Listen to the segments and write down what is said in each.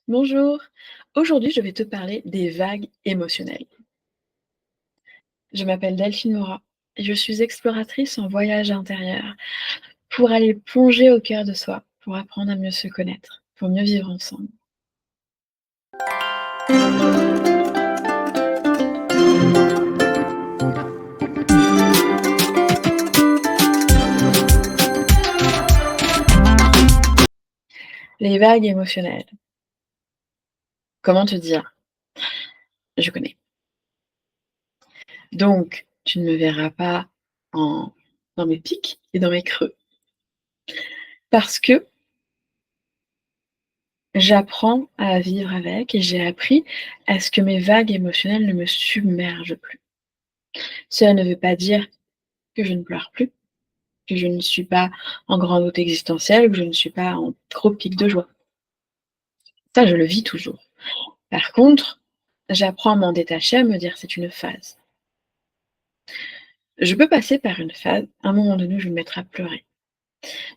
Bonjour, aujourd'hui je vais te parler des vagues émotionnelles. Je m'appelle Delphine Mora et je suis exploratrice en voyage intérieur pour aller plonger au cœur de soi, pour apprendre à mieux se connaître, pour mieux vivre ensemble. Les vagues émotionnelles, comment te dire? Je connais. Donc, tu ne me verras pas en dans mes pics et dans mes creux parce que j'apprends à vivre avec et j'ai appris à ce que mes vagues émotionnelles ne me submergent plus. Cela ne veut pas dire que je ne pleure plus, que je ne suis pas en grand doute existentiel, que je ne suis pas en gros pic de joie. Ça, je le vis toujours. Par contre, j'apprends à m'en détacher, à me dire: «C'est une phase». Je peux passer par une phase, à un moment donné où je vais me mettre à pleurer,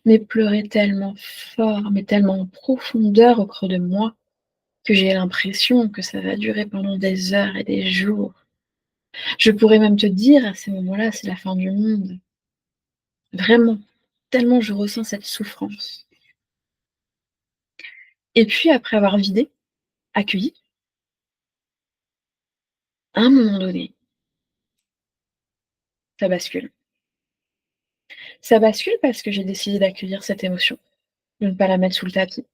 mais pleurer tellement fort, mais tellement en profondeur au creux de moi, que j'ai l'impression que ça va durer pendant des heures et des jours. Je pourrais même te dire à ces moments-là, c'est la fin du monde. Vraiment, tellement je ressens cette souffrance. Et puis après avoir vidé, accueilli, à un moment donné, ça bascule. Ça bascule parce que j'ai décidé d'accueillir cette émotion, de ne pas la mettre sous le tapis,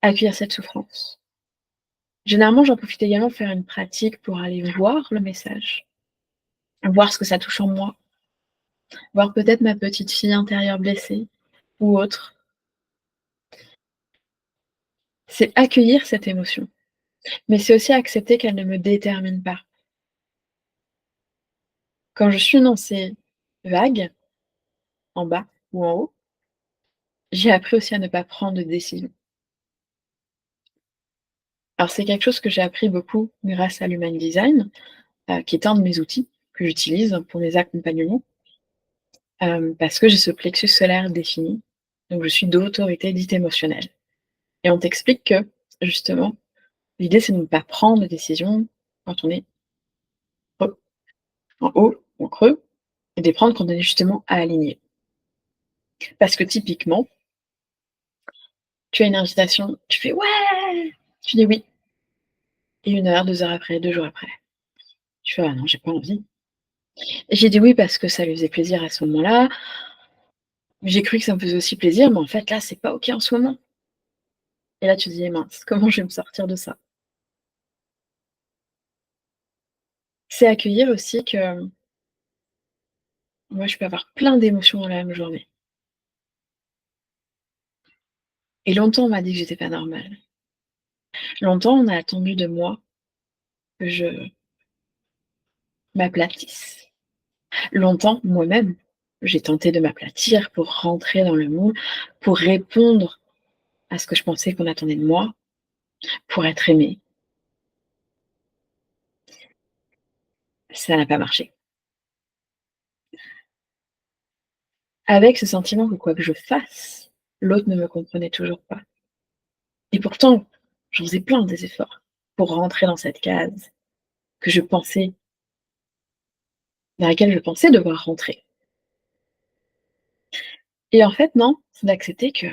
accueillir cette souffrance. Généralement, j'en profite également pour faire une pratique pour aller voir le message, voir ce que ça touche en moi, voir peut-être ma petite fille intérieure blessée ou autre. C'est accueillir cette émotion, mais c'est aussi accepter qu'elle ne me détermine pas. Quand je suis dans ces vagues, en bas ou en haut, j'ai appris aussi à ne pas prendre de décision. Alors c'est quelque chose que j'ai appris beaucoup grâce à l'human design, qui est un de mes outils que j'utilise pour mes accompagnements, parce que j'ai ce plexus solaire défini, donc je suis d'autorité dite émotionnelle et on t'explique que, justement, l'idée c'est de ne pas prendre de décision quand on est creux, en haut ou en creux et de les prendre quand on est justement aligné. Parce que typiquement, tu as une invitation, tu fais: «Ouais!» Tu dis: «Oui» et 1 heure, 2 heures après, 2 jours après, tu fais: «Ah non, j'ai pas envie». Et j'ai dit: «Oui» parce que ça lui faisait plaisir à ce moment-là. J'ai cru que ça me faisait aussi plaisir, mais en fait, là, c'est pas OK en ce moment. Et là, tu te dis: «Eh mince, comment je vais me sortir de ça?» C'est accueillir aussi que moi, je peux avoir plein d'émotions dans la même journée. Et longtemps, on m'a dit que j'étais pas normale. Longtemps, on a attendu de moi que je m'aplatisse. Longtemps, moi-même, j'ai tenté de m'aplatir pour rentrer dans le moule, pour répondre à ce que je pensais qu'on attendait de moi, pour être aimée. Ça n'a pas marché. Avec ce sentiment que quoi que je fasse, l'autre ne me comprenait toujours pas. Et pourtant, j'en faisais plein des efforts pour rentrer dans cette case que je pensais dans laquelle je pensais devoir rentrer. Et en fait, non, c'est d'accepter que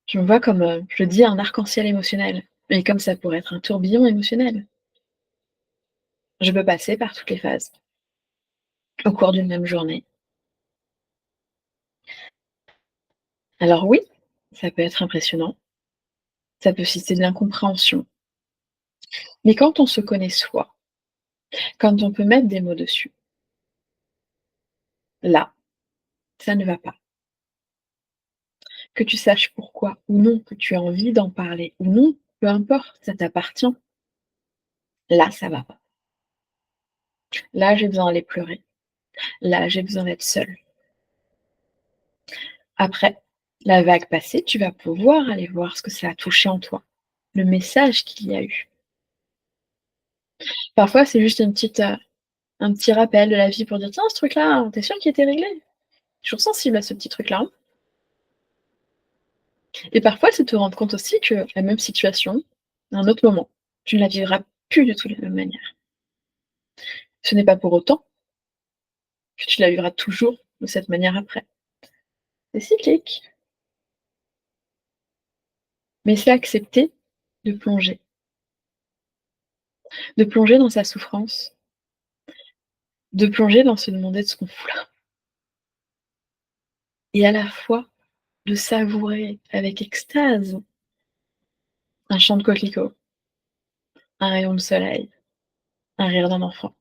je me vois comme, je dis un arc-en-ciel émotionnel, mais comme ça pourrait être un tourbillon émotionnel. Je peux passer par toutes les phases au cours d'une même journée. Alors oui, ça peut être impressionnant, ça peut susciter de l'incompréhension, mais quand on se connaît soi, quand on peut mettre des mots dessus, là, ça ne va pas. Que tu saches pourquoi ou non, que tu as envie d'en parler ou non, peu importe, ça t'appartient. Là, ça va pas. Là, j'ai besoin d'aller pleurer. Là, j'ai besoin d'être seule. Après, la vague passée, tu vas pouvoir aller voir ce que ça a touché en toi, le message qu'il y a eu. Parfois, c'est juste un petit rappel de la vie pour dire: «Tiens, ce truc-là, tu es sûr qu'il était réglé?» Je suis sensible à ce petit truc-là, hein. Et parfois, c'est te rendre compte aussi que la même situation, à un autre moment, tu ne la vivras plus du tout de la même manière. Ce n'est pas pour autant que tu la vivras toujours de cette manière après. C'est cyclique, mais c'est accepter de plonger, de plonger dans sa souffrance, de plonger dans se demander de ce qu'on fout là, et à la fois de savourer avec extase un chant de coquelicot, un rayon de soleil, un rire d'un enfant.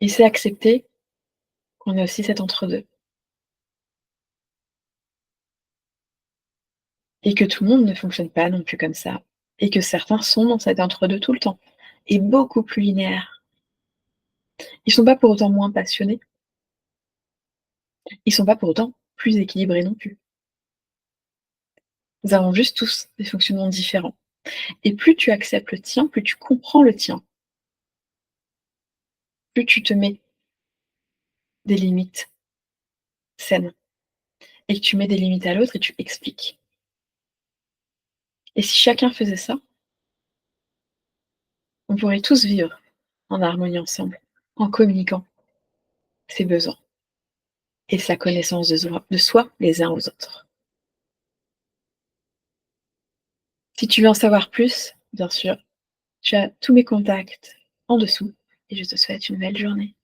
Et c'est accepter qu'on a aussi cet entre-deux et que tout le monde ne fonctionne pas non plus comme ça et que certains sont dans cet entre-deux tout le temps et beaucoup plus linéaires. Ils sont pas pour autant moins passionnés, ils sont pas pour autant plus équilibrés non plus. Nous avons juste tous des fonctionnements différents et plus tu acceptes le tien, plus tu comprends le tien, plus tu te mets des limites saines et que tu mets des limites à l'autre et tu expliques. Et si chacun faisait ça, on pourrait tous vivre en harmonie ensemble, en communiquant ses besoins et sa connaissance de soi les uns aux autres. Si tu veux en savoir plus, bien sûr, tu as tous mes contacts en dessous et je te souhaite une belle journée.